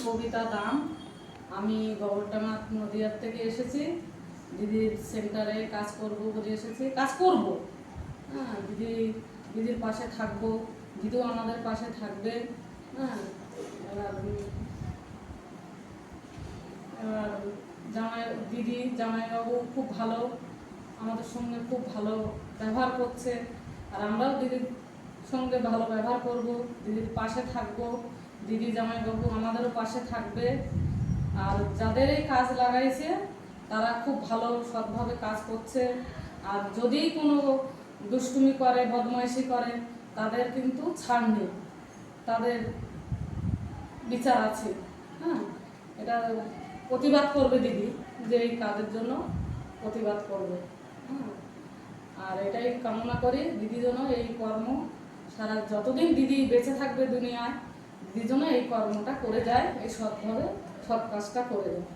কবিতা দাম। আমি গোবরডাঙ্গা নদিয়ার থেকে এসেছি। দিদির সেন্টারে কাজ করব বলে এসেছি, কাজ করব। হ্যাঁ, দিদির পাশে থাকবো, দিদিও আমাদের পাশে থাকবে। হ্যাঁ, এবার এবার জামাইবাবু খুব ভালো, আমাদের সঙ্গে খুব ভালো ব্যবহার করছে। আর আমরাও দিদির সঙ্গে ভালো ব্যবহার করব, দিদির পাশে থাকব। দিদি জামাইবাবু আমাদেরও পাশে থাকবে। আর যাদের এই কাজ লাগাইছে তারা খুব ভালো সৎভাবে কাজ করছে। আর যদি কোনো দুষ্টুমি করে, বদমাইশি করে, তাদের কিন্তু ছাড় নেই, তাদের বিচার আছে। হ্যাঁ, এটা প্রতিবাদ করবে দিদি, যে এই কাজের জন্য প্রতিবাদ করবে। হ্যাঁ, আর এটাই কামনা করি দিদি যেন এই কর্ম সারা যতদিন দিদি বেঁচে থাকবে দুনিয়ায়, দিদি যেন এই কর্মটা করে যায়, এই সৎভাবে সৎ কাজটা করে যায়।